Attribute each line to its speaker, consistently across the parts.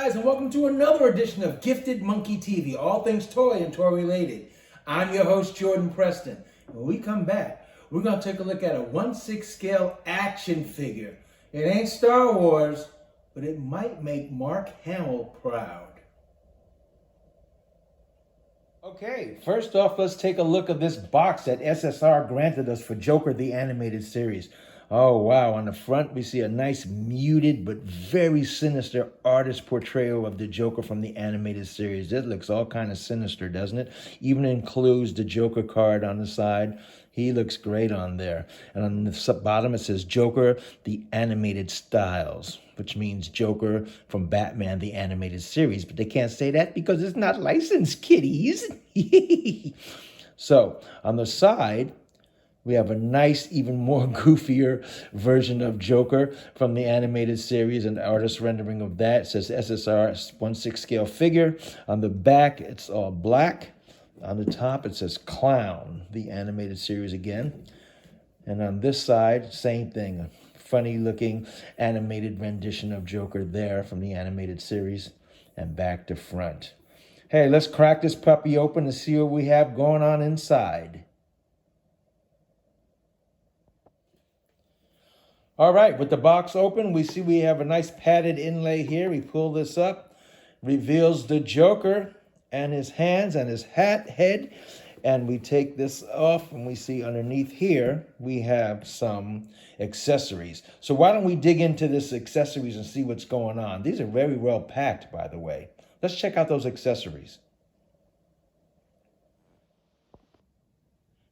Speaker 1: guys, and welcome to another edition of Gifted Monkey TV, all things toy and toy related. I'm your host, Jordan Preston. When we come back, we're going to take a look at a 1/6 scale action figure. It ain't Star Wars, but it might make Mark Hamill proud. Okay, first off, let's take a look at this box that SSR granted us for Joker the Animated Series. Oh, wow. On the front, we see a nice muted but very sinister artist portrayal of the Joker from the animated series. It looks all kind of sinister, doesn't it? Even includes the Joker card on the side. He looks great on there. And on the bottom, it says Joker, the Animated Styles, which means Joker from Batman, the Animated Series. But they can't say that because it's not licensed, kiddies. So, on the side, we have a nice, even more goofier version of Joker from the animated series, and the artist rendering of that. It says SSR 1/6 scale figure. On the back, it's all black. On the top, it says Clown, the animated series again. And on this side, same thing. A funny looking animated rendition of Joker there from the animated series, and back to front. Hey, let's crack this puppy open and see what we have going on inside. All right, with the box open, we see we have a nice padded inlay here. We pull this up, reveals the Joker and his hands and his head. And we take this off and we see underneath here, we have some accessories. So why don't we dig into this accessories and see what's going on? These are very well packed, by the way. Let's check out those accessories.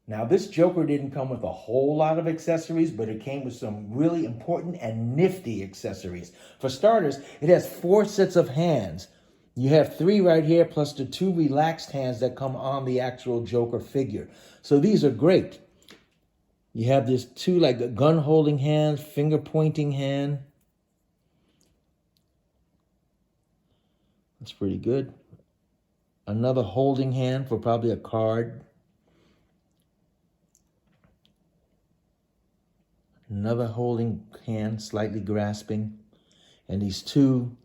Speaker 1: Now, this Joker didn't come with a whole lot of accessories, but it came with some really important and nifty accessories. For starters, it has 4 sets of hands. You have 3 right here, plus the 2 relaxed hands that come on the actual Joker figure. So these are great. You have this 2 like gun-holding hands, finger-pointing hand. That's pretty good. Another holding hand for probably a card. Another holding hand, slightly grasping. And these 2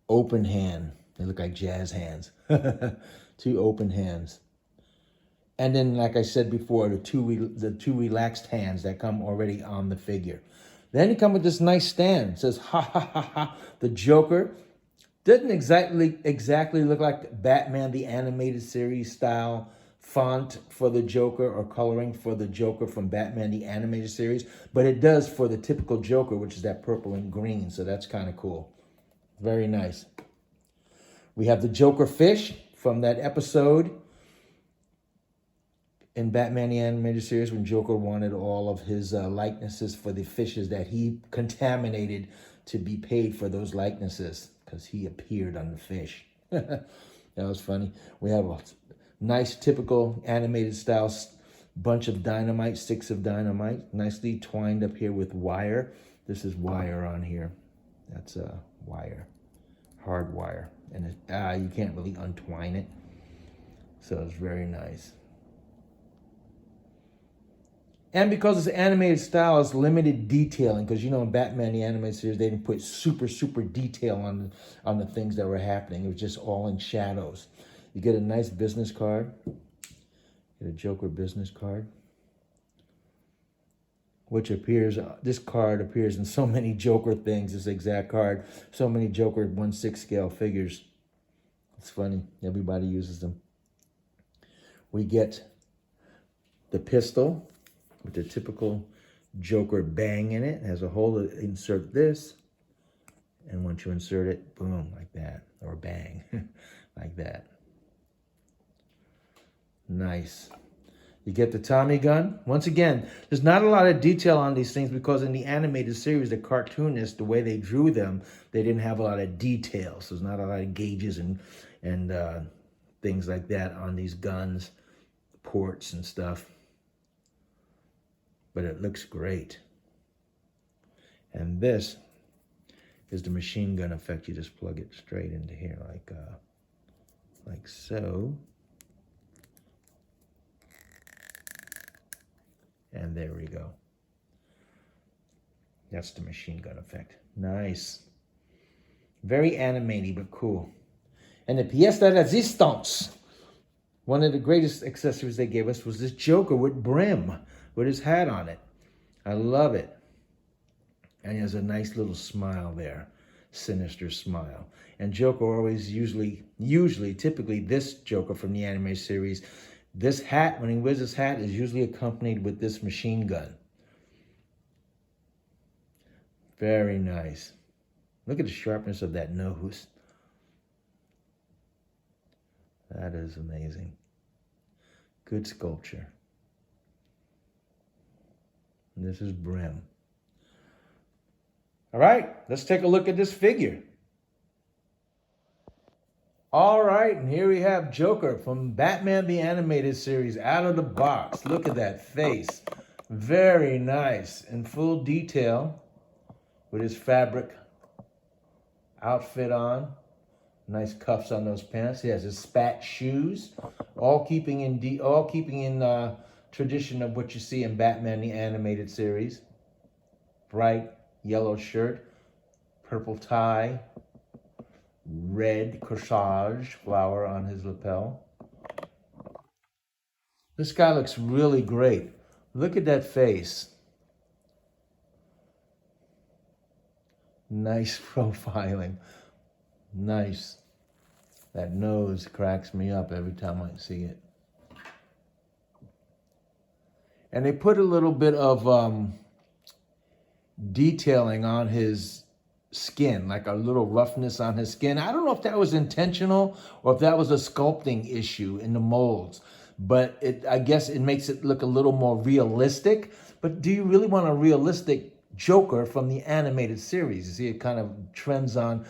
Speaker 1: open hands. They look like jazz hands. 2 open hands. And then, like I said before, the two relaxed hands that come already on the figure. Then you come with this nice stand. It says, ha, ha, ha, ha. The Joker doesn't exactly look like Batman, the animated series style font for the Joker or coloring for the Joker from Batman, the animated series, but it does for the typical Joker, which is that purple and green, so that's kind of cool. Very nice. We have the Joker fish from that episode in Batman, the animated series, when Joker wanted all of his likenesses for the fishes that he contaminated to be paid for those likenesses because he appeared on the fish. That was funny. We have a nice, typical animated style bunch of dynamite, sticks of dynamite, nicely twined up here with wire. This is wire on here. That's a wire, hard wire. And you can't really untwine it. So it's very nice. And because it's animated style, it's limited detailing. Because, you know, in Batman, the animated series, they didn't put super detail on the things that were happening. It was just all in shadows. You get a nice business card. Get a Joker business card. Which appears, this card appears in so many Joker things, this exact card. So many Joker 1/6 scale figures. It's funny. Everybody uses them. We get the pistol with the typical Joker bang in it. It has a hole to insert this. And once you insert it, boom, like that. Or bang, like that. Nice. You get the Tommy gun. Once again, there's not a lot of detail on these things because in the animated series, the cartoonists, the way they drew them, they didn't have a lot of details. There's not a lot of gauges and things like that on these guns, ports and stuff. But it looks great. And this is the machine gun effect. You just plug it straight into here like so. And there we go. That's the machine gun effect. Nice. Very animated, but cool. And the pièce de résistance, one of the greatest accessories they gave us was this Joker with brim, with his hat on it. I love it. And he has a nice little smile there, sinister smile. And Joker always typically this Joker from the anime series, this hat, when he wears his hat, is usually accompanied with this machine gun. Very nice. Look at the sharpness of that nose. That is amazing. Good sculpture. And this is brim. All right, let's take a look at this figure. All right, and here we have Joker from Batman the Animated Series out of the box. Look at that face. Very nice, in full detail with his fabric outfit on. Nice cuffs on those pants. He has his spat shoes, all keeping in tradition of what you see in Batman the Animated Series. Bright yellow shirt, purple tie, red corsage flower on his lapel. This guy looks really great. Look at that face. Nice profiling. Nice. That nose cracks me up every time I see it. And they put a little bit of detailing on his skin, like a little roughness on his skin. I don't know if that was intentional or if that was a sculpting issue in the molds, but I guess it makes it look a little more realistic. But do you really want a realistic Joker from the animated series? You see, it kind of trends on,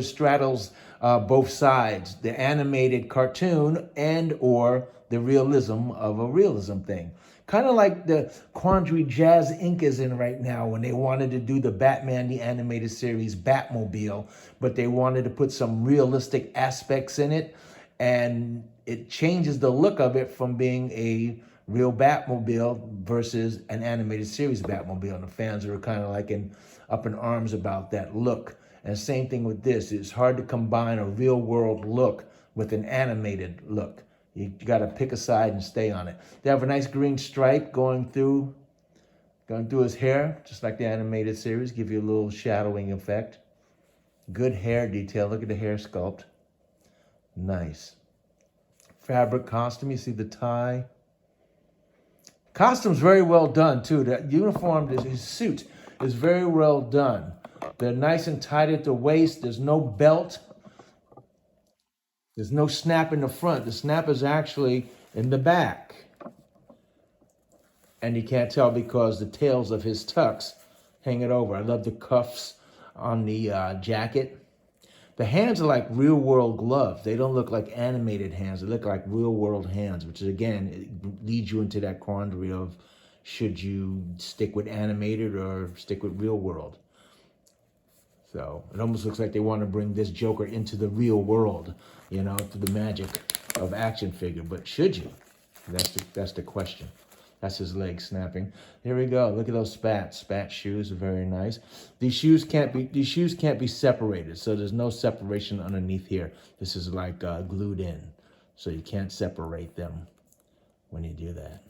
Speaker 1: straddles both sides, the animated cartoon and or the realism of a realism thing. Kind of like the quandary Jazz Inc. is in right now when they wanted to do the Batman the Animated Series Batmobile, but they wanted to put some realistic aspects in it, and it changes the look of it from being a real Batmobile versus an animated series Batmobile. And the fans are kind of like up in arms about that look. And same thing with this. It's hard to combine a real world look with an animated look. You got to pick a side and stay on it. They have a nice green stripe going through his hair, just like the animated series, give you a little shadowing effect. Good hair detail. Look at the hair sculpt. Nice. Fabric costume. You see the tie. Costume's very well done too. The uniform, his suit is very well done. They're nice and tight at the waist. There's no belt. There's no snap in the front. The snap is actually in the back. And you can't tell because the tails of his tux hang it over. I love the cuffs on the jacket. The hands are like real world gloves. They don't look like animated hands. They look like real world hands, which is, again, it leads you into that quandary of should you stick with animated or stick with real world. So it almost looks like they want to bring this Joker into the real world, you know, to the magic of action figure. But should you? That's the question. That's his leg snapping. Here we go. Look at those spats. Spat shoes are very nice. These shoes can't be separated. So there's no separation underneath here. This is like glued in. So you can't separate them when you do that.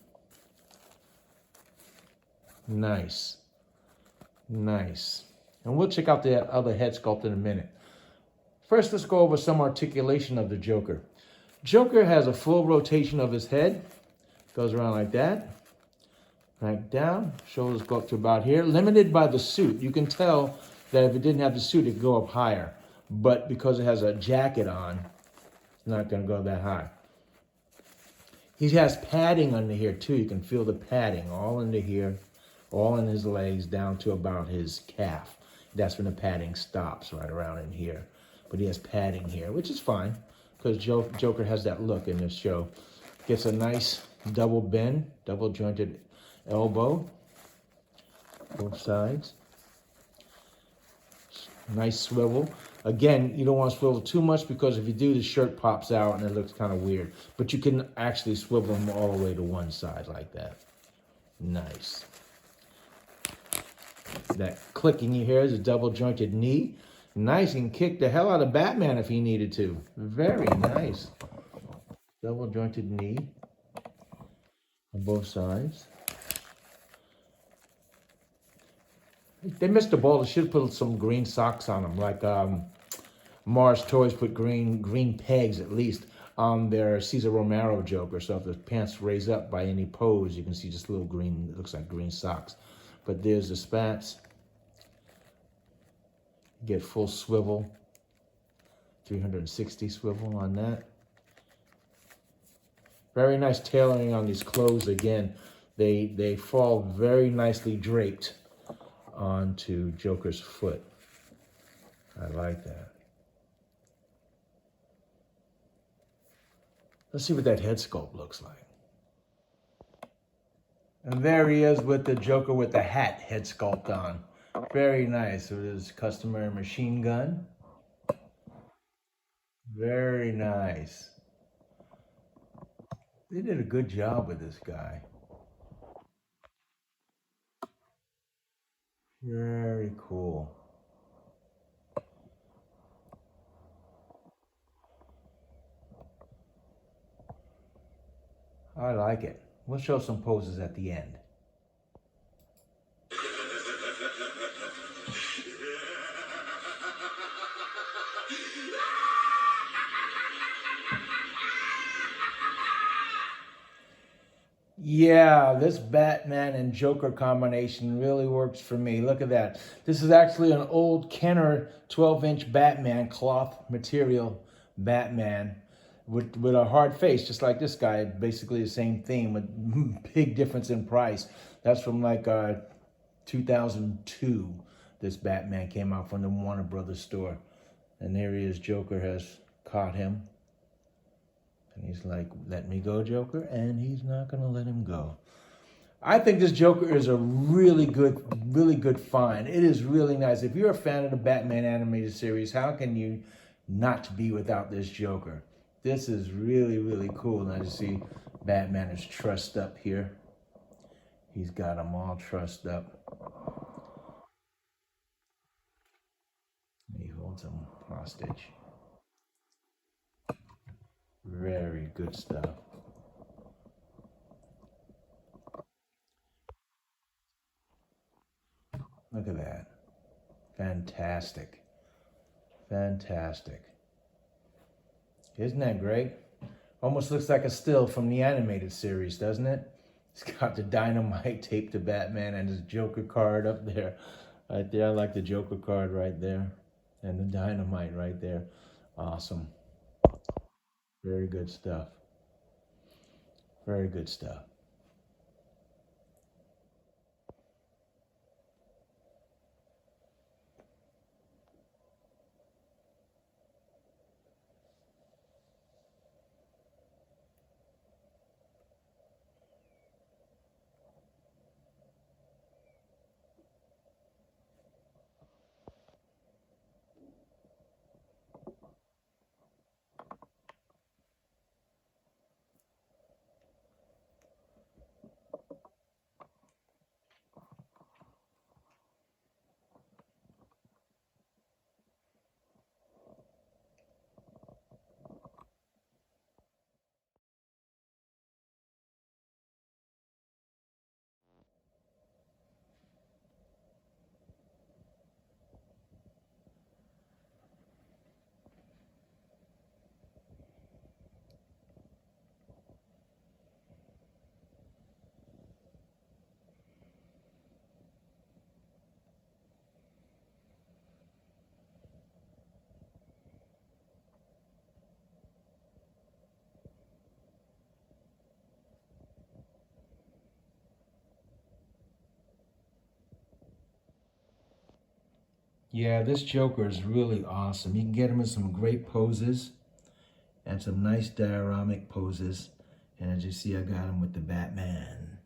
Speaker 1: Nice. Nice. And we'll check out the other head sculpt in a minute. First, let's go over some articulation of the Joker. Joker has a full rotation of his head. Goes around like that. Right down. Shoulders go up to about here. Limited by the suit. You can tell that if it didn't have the suit, it could go up higher. But because it has a jacket on, it's not going to go that high. He has padding under here, too. You can feel the padding all under here, all in his legs, down to about his calf. That's when the padding stops, right around in here. But he has padding here, which is fine, because Joker has that look in this show. Gets a nice double bend, double jointed elbow, both sides. Nice swivel. Again, you don't want to swivel too much because if you do, the shirt pops out and it looks kind of weird. But you can actually swivel them all the way to one side like that. Nice. That clicking you hear is a double jointed knee. Nice. He can kick the hell out of Batman if he needed to. Very nice. Double jointed knee on both sides. They missed the ball. They should have put some green socks on them, like Mars Toys put green pegs at least on their Cesar Romero Joker. So if the pants raise up by any pose, you can see just little green, it looks like green socks. But there's the spats. Get full swivel, 360 swivel on that. Very nice tailoring on these clothes. Again, they fall very nicely draped onto Joker's foot. I like that. Let's see what that head sculpt looks like. And there he is with the Joker with the hat head sculpt on. Very nice. With his customary machine gun. Very nice. They did a good job with this guy. Very cool. I like it. We'll show some poses at the end. Yeah, this Batman and Joker combination really works for me. Look at that. This is actually an old Kenner 12-inch Batman, cloth material Batman with a hard face, just like this guy. Basically the same theme with big difference in price. That's from like 2002. This Batman came out from the Warner Brothers store. And there he is. Joker has caught him. And he's like, let me go, Joker. And he's not going to let him go. I think this Joker is a really good find. It is really nice. If you're a fan of the Batman animated series, how can you not be without this Joker? This is really cool. Now you see Batman is trussed up here. He's got them all trussed up. He holds them hostage. Very good stuff. Look at that. Fantastic. Fantastic. Isn't that great? Almost looks like a still from the animated series, doesn't it? It's got the dynamite taped to Batman and his Joker card up there. Right there. I like the Joker card right there. And the dynamite right there. Awesome. Very good stuff. Very good stuff. Yeah, this Joker is really awesome. You can get him in some great poses and some nice dioramic poses. And as you see, I got him with the Batman.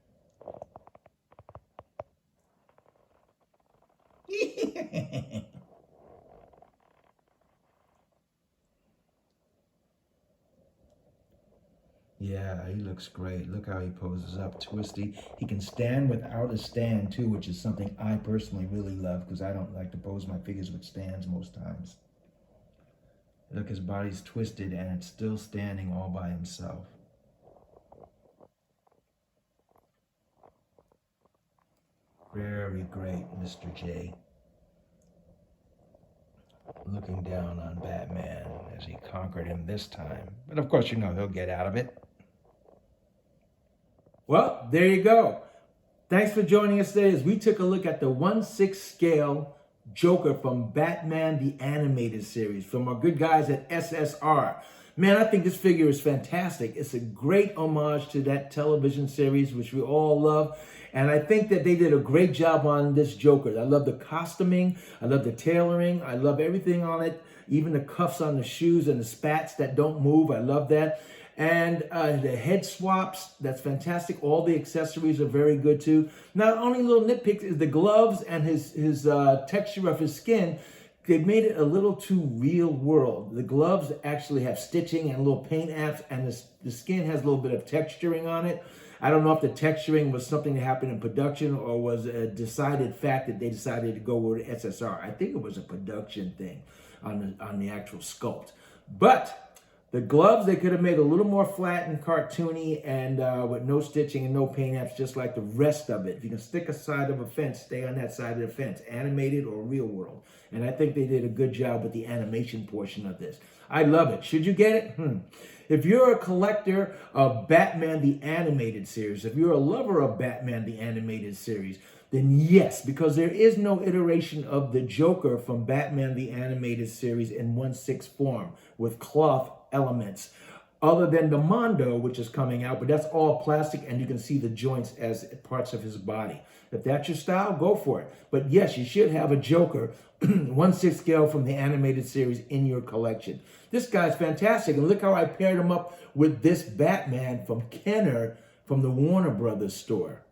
Speaker 1: Yeah, he looks great. Look how he poses up, twisty. He can stand without a stand too, which is something I personally really love because I don't like to pose my figures with stands most times. Look, his body's twisted and it's still standing all by himself. Very great, Mr. J. Looking down on Batman as he conquered him this time. But of course, you know he'll get out of it. Well, there you go. Thanks for joining us today as we took a look at the 1/6 scale Joker from Batman the Animated Series from our good guys at SSR. Man, I think this figure is fantastic. It's a great homage to that television series, which we all love. And I think that they did a great job on this Joker. I love the costuming. I love the tailoring. I love everything on it. Even the cuffs on the shoes and the spats that don't move. I love that. And the head swaps, that's fantastic. All the accessories are very good too. Not only little nitpicks is the gloves and his texture of his skin. They've made it a little too real world. The gloves actually have stitching and little paint apps, and the skin has a little bit of texturing on it. I don't know if the texturing was something that happened in production or was a decided fact that they decided to go with SSR. I think it was a production thing on the actual sculpt. But the gloves, they could have made a little more flat and cartoony and with no stitching and no paint apps, just like the rest of it. If you can stick a side of a fence, stay on that side of the fence, animated or real world. And I think they did a good job with the animation portion of this. I love it. Should you get it? If you're a collector of Batman the Animated Series, if you're a lover of Batman the Animated Series, then yes, because there is no iteration of the Joker from Batman the Animated Series in 1/6 form with cloth elements, other than the Mondo, which is coming out, but that's all plastic and you can see the joints as parts of his body. If that's your style, go for it. But yes, you should have a Joker 1/6 scale from the animated series in your collection. This guy's fantastic, and look how I paired him up with this Batman from Kenner from the Warner Brothers store.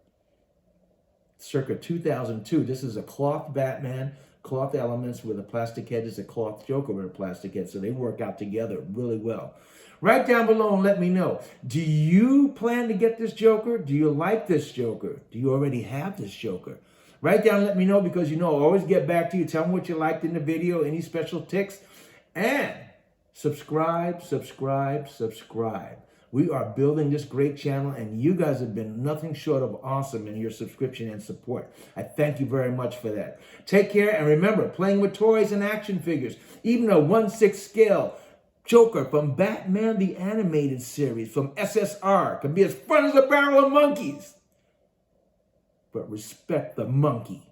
Speaker 1: Circa 2002. This is a cloth Batman, cloth elements with a plastic head. It's a cloth Joker with a plastic head, so they work out together really well. Write down below and let me know. Do you plan to get this Joker? Do you like this Joker? Do you already have this Joker? Write down and let me know, because you know I'll always get back to you. Tell me what you liked in the video, any special tics, and subscribe, subscribe, subscribe. We are building this great channel, and you guys have been nothing short of awesome in your subscription and support. I thank you very much for that. Take care, and remember, playing with toys and action figures, even a 1/6 scale Joker from Batman the Animated Series from SSR can be as fun as a barrel of monkeys. But respect the monkey.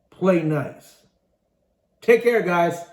Speaker 1: Play nice. Take care, guys.